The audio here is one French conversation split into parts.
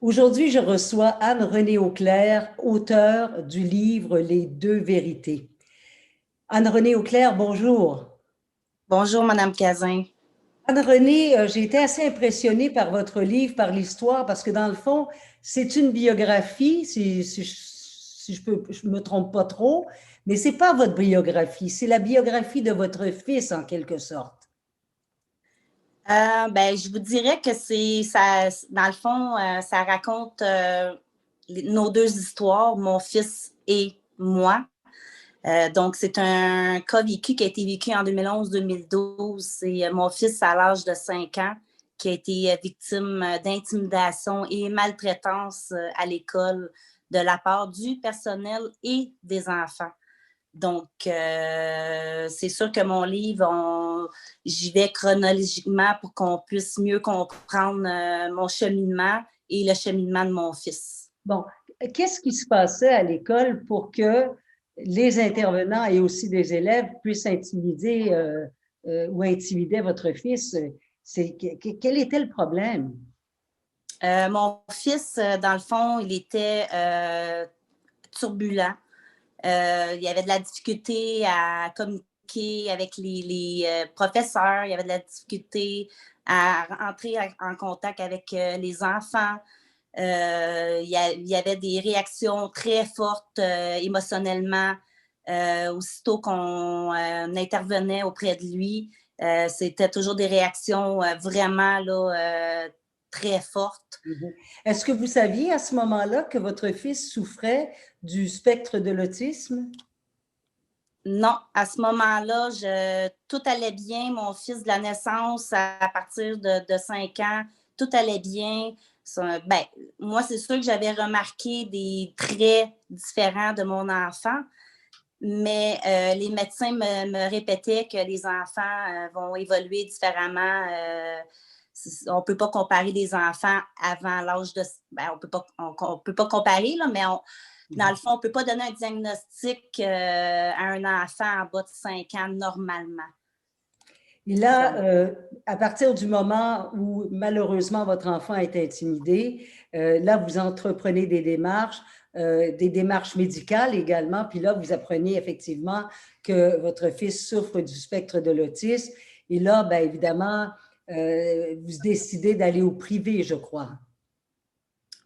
Aujourd'hui, je reçois Anne-Renée Auclair, auteure du livre Les deux vérités. Anne-Renée Auclair, bonjour. Bonjour, Madame Cazin. Anne-Renée, j'ai été assez impressionnée par votre livre, par l'histoire, parce que dans le fond, c'est une biographie, si je me trompe pas trop, mais c'est pas votre biographie, c'est la biographie de votre fils en quelque sorte. Je vous dirais que c'est ça, dans le fond, ça raconte nos deux histoires, mon fils et moi. Donc, c'est un cas vécu qui a été vécu en 2011-2012. C'est mon fils à l'âge de 5 ans qui a été victime d'intimidation et maltraitance à l'école de la part du personnel et des enfants. Donc, c'est sûr que mon livre, j'y vais chronologiquement pour qu'on puisse mieux comprendre mon cheminement et le cheminement de mon fils. Bon, qu'est-ce qui se passait à l'école pour que les intervenants et aussi des élèves puissent intimider ou intimider votre fils? Quel était le problème? Mon fils, dans le fond, il était turbulent. Il y avait de la difficulté à communiquer avec les professeurs. Il y avait de la difficulté à entrer en contact avec les enfants. Il y avait des réactions très fortes émotionnellement. Aussitôt qu'on intervenait auprès de lui, c'était toujours des réactions vraiment là, très fortes. Mhm. Est-ce que vous saviez à ce moment-là que votre fils souffrait du spectre de l'autisme? Non, à ce moment-là, tout allait bien. Mon fils de la naissance, à partir de 5 ans, tout allait bien. Ben, moi, c'est sûr que j'avais remarqué des traits différents de mon enfant, mais les médecins me répétaient que les enfants vont évoluer différemment. On ne peut pas comparer des enfants avant l'âge de... Ben, on peut pas comparer, là, mais dans le fond, on ne peut pas donner un diagnostic à un enfant en bas de 5 ans normalement. Et là, à partir du moment où malheureusement votre enfant est intimidé, là, vous entreprenez des démarches médicales également, puis là, vous apprenez effectivement que votre fils souffre du spectre de l'autisme. Et là, bien évidemment, vous décidez d'aller au privé, je crois.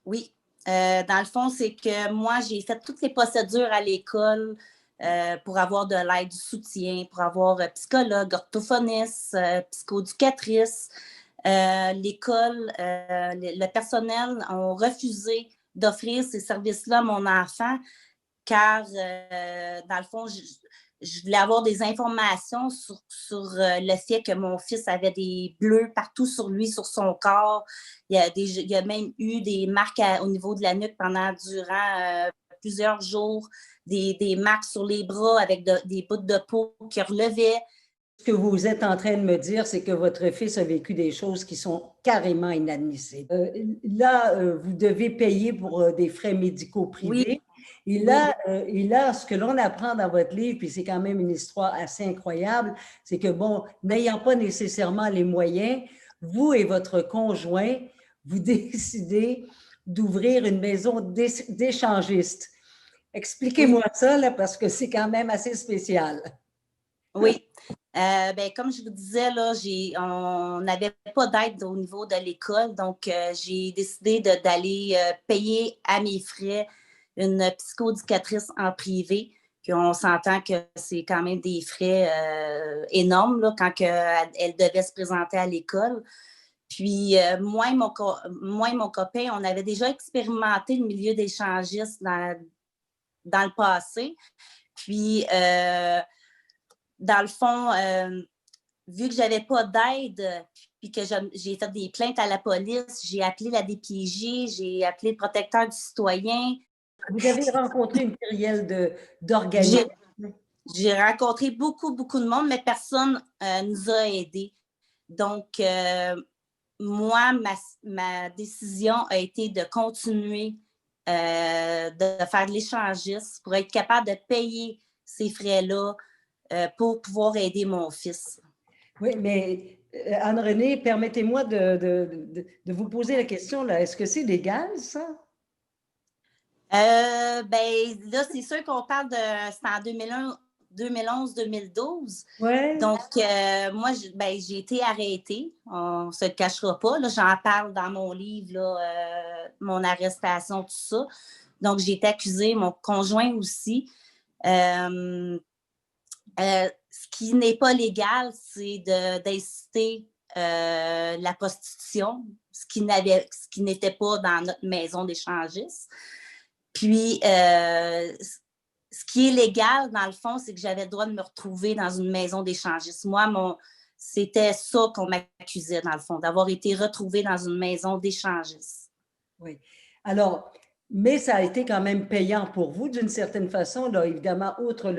Oui. Dans le fond, c'est que moi, j'ai fait toutes les procédures à l'école pour avoir de l'aide, du soutien, pour avoir psychologue, orthophoniste, psychoéducatrice. L'école, le personnel ont refusé d'offrir ces services-là à mon enfant car, dans le fond, je voulais avoir des informations sur le fait que mon fils avait des bleus partout sur lui, sur son corps. Il y a même eu des marques au niveau de la nuque durant plusieurs jours, des marques sur les bras avec des bouts de peau qui relevaient. Ce que vous êtes en train de me dire, c'est que votre fils a vécu des choses qui sont carrément inadmissibles. Là, vous devez payer pour des frais médicaux Oui, privés. oui. Et là, ce que l'on apprend dans votre livre, puis c'est quand même une histoire assez incroyable, c'est que, bon, n'ayant pas nécessairement les moyens, vous et votre conjoint, vous décidez d'ouvrir une maison d'échangistes. Oui. Expliquez-moi ça, là, parce que c'est quand même assez spécial. Oui. Ben, comme je vous disais, là, on n'avait pas d'aide au niveau de l'école, donc j'ai décidé d'aller payer à mes frais une psychoéducatrice en privé. Puis on s'entend que c'est quand même des frais énormes là, quand elle devait se présenter à l'école. Puis moi et mon copain, on avait déjà expérimenté le milieu d'échangistes dans le passé. Puis dans le fond, vu que j'avais pas d'aide, puis que j'ai fait des plaintes à la police, j'ai appelé la DPJ, j'ai appelé le protecteur du citoyen. Vous avez rencontré une kyrielle d'organismes. J'ai j'ai rencontré beaucoup, beaucoup de monde, mais personne nous a aidés. Donc, moi, ma décision a été de continuer de faire de l'échangiste pour être capable de payer ces frais-là pour pouvoir aider mon fils. Oui, mais Anne-Renée, permettez-moi de vous poser la question, là. Est-ce que c'est légal, ça? Ben, là, c'est sûr qu'on parle de. C'était en 2001, 2011-2012. Ouais. Donc, moi, ben, j'ai été arrêtée. On ne se le cachera pas. Là, j'en parle dans mon livre, là, mon arrestation, tout ça. Donc, j'ai été accusée, mon conjoint aussi. Ce qui n'est pas légal, c'est d'inciter la prostitution, ce qui n'était pas dans notre maison d'échangistes. Puis, ce qui est légal, dans le fond, c'est que j'avais le droit de me retrouver dans une maison d'échangistes. Moi, c'était ça qu'on m'accusait, dans le fond, d'avoir été retrouvée dans une maison d'échangistes. Oui. Alors, mais ça a été quand même payant pour vous d'une certaine façon, là, évidemment, outre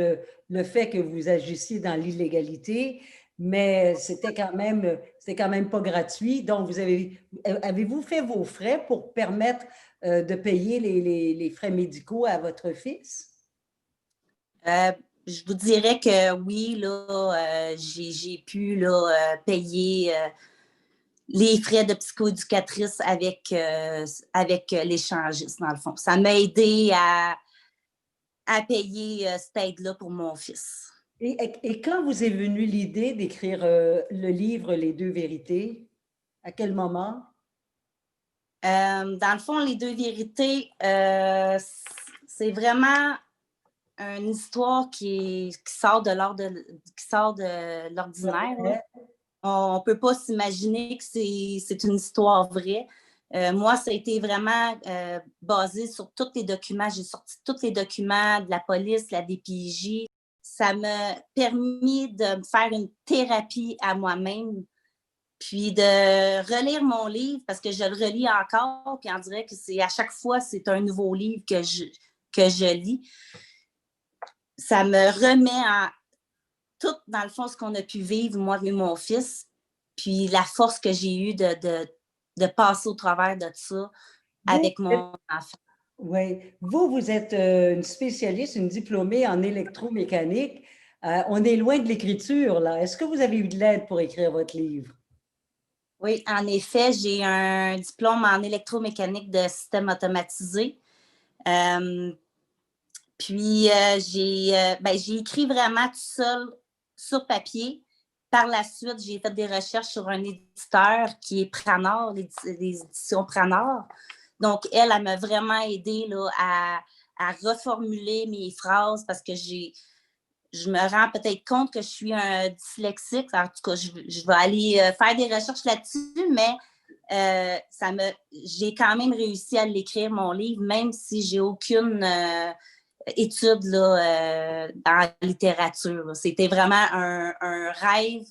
le fait que vous agissiez dans l'illégalité, mais c'était quand même pas gratuit. Donc, avez-vous fait vos frais pour permettre de payer les frais médicaux à votre fils? Je vous dirais que oui, là, j'ai pu là, payer les frais de psychoéducatrice avec l'échangiste, dans le fond. Ça m'a aidé à payer cette aide-là pour mon fils. Et quand vous est venue l'idée d'écrire le livre Les deux vérités, à quel moment? Dans le fond, les deux vérités, c'est vraiment une histoire qui sort de l'ordinaire. Ouais. On ne peut pas s'imaginer que c'est une histoire vraie. Moi, ça a été vraiment basé sur tous les documents. J'ai sorti tous les documents de la police, la DPJ. Ça m'a permis de me faire une thérapie à moi-même, puis de relire mon livre, parce que je le relis encore, puis on dirait que à chaque fois, c'est un nouveau livre que je lis. Ça me remet en tout, dans le fond, ce qu'on a pu vivre, moi et mon fils, puis la force que j'ai eue de passer au travers de ça avec mon enfant. Oui. Vous êtes une spécialiste, une diplômée en électromécanique. On est loin de l'écriture, là. Est-ce que vous avez eu de l'aide pour écrire votre livre? Oui, en effet, j'ai un diplôme en électromécanique de système automatisé. Puis, j'ai écrit vraiment tout seul sur papier. Par la suite, j'ai fait des recherches sur un éditeur qui est Pranor, les éditions Pranor. Donc, elle m'a vraiment aidée là, à reformuler mes phrases parce que je me rends peut-être compte que je suis un dyslexique. En tout cas, je vais aller faire des recherches là-dessus, mais j'ai quand même réussi à l'écrire, mon livre, même si j'ai aucune étude là, dans la littérature. C'était vraiment un rêve,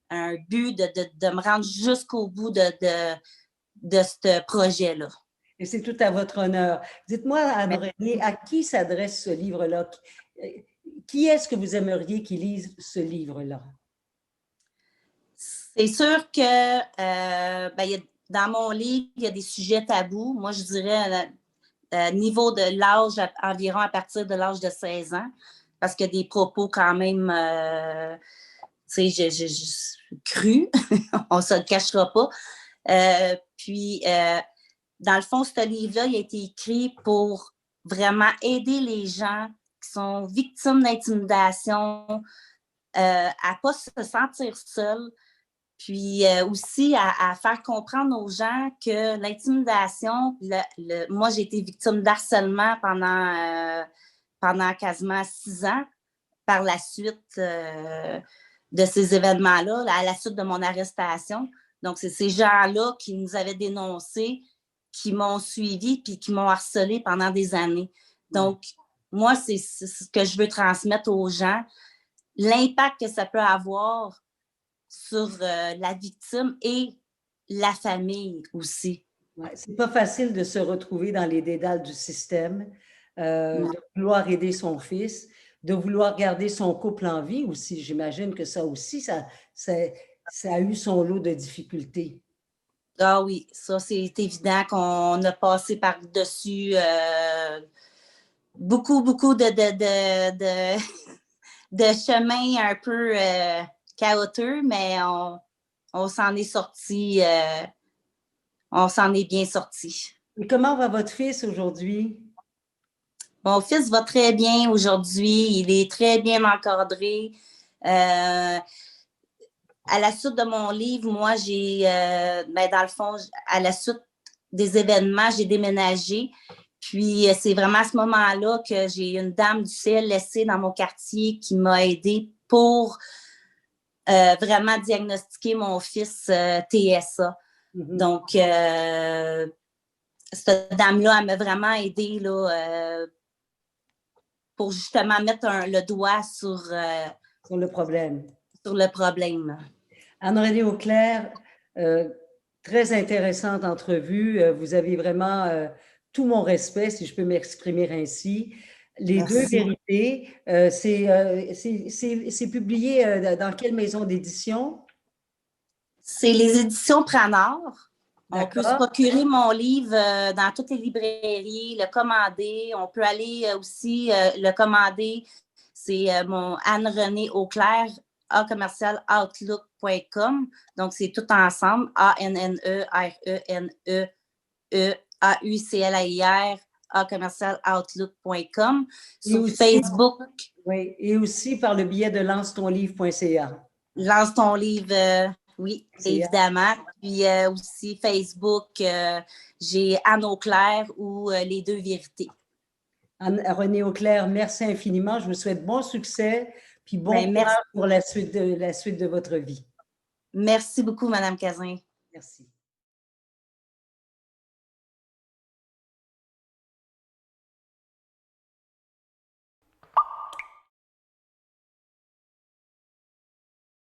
un but de me rendre jusqu'au bout de ce projet-là. Et c'est tout à votre honneur. Dites-moi, Anne-Renée, à qui s'adresse ce livre-là? Qui est-ce que vous aimeriez qu'il lise ce livre-là? C'est sûr que dans mon livre, il y a des sujets tabous. Moi, je dirais niveau de l'âge, environ à partir de l'âge de 16 ans, parce que des propos quand même, tu sais, crus, on ne se le cachera pas. Puis, dans le fond, ce livre-là, il a été écrit pour vraiment aider les gens qui sont victimes d'intimidation à ne pas se sentir seuls, puis aussi à faire comprendre aux gens que l'intimidation, moi j'ai été victime d'harcèlement pendant quasiment 6 ans par la suite de ces événements-là, à la suite de mon arrestation. Donc, c'est ces gens-là qui nous avaient dénoncés, qui m'ont suivi puis qui m'ont harcelé pendant des années. Donc, moi, c'est ce que je veux transmettre aux gens, l'impact que ça peut avoir sur la victime et la famille aussi. Ouais, c'est pas facile de se retrouver dans les dédales du système, de vouloir aider son fils, de vouloir garder son couple en vie aussi. J'imagine que ça aussi, ça a eu son lot de difficultés. Ah oui, ça, c'est évident qu'on a passé par-dessus beaucoup, beaucoup de chemins un peu chaotiques, mais on s'en est sorti, on s'en est bien sorti. Et comment va votre fils aujourd'hui? Mon fils va très bien aujourd'hui, il est très bien encadré. À la suite de mon livre, moi, dans le fond, à la suite des événements, j'ai déménagé. Puis, c'est vraiment à ce moment-là que j'ai une dame du CLSC dans mon quartier qui m'a aidée pour vraiment diagnostiquer mon fils TSA. Donc, cette dame-là, elle m'a vraiment aidée là, pour justement mettre le doigt sur le problème. Sur le problème. Anne-Renée Auclair, très intéressante entrevue. Vous avez vraiment tout mon respect, si je peux m'exprimer ainsi. Les Merci. deux vérités, c'est publié dans quelle maison d'édition? C'est les éditions Pranard. On peut se procurer mon livre dans toutes les librairies, le commander. On peut aller aussi le commander. C'est mon Anne-Renée Auclair, @outlook.com. Donc, c'est tout ensemble. ANNERENEAUCLAIR, @outlook.com. Sur Facebook. Oui, et aussi par le biais de lance-ton-livre.ca. Lance ton livre, oui, évidemment. Puis aussi Facebook, j'ai Anne Auclair ou Les Deux Vérités. Anne-Renée Auclair, merci infiniment. Je vous souhaite bon succès puis bon courage pour la suite de votre vie. Merci beaucoup, Madame Cazin. Merci.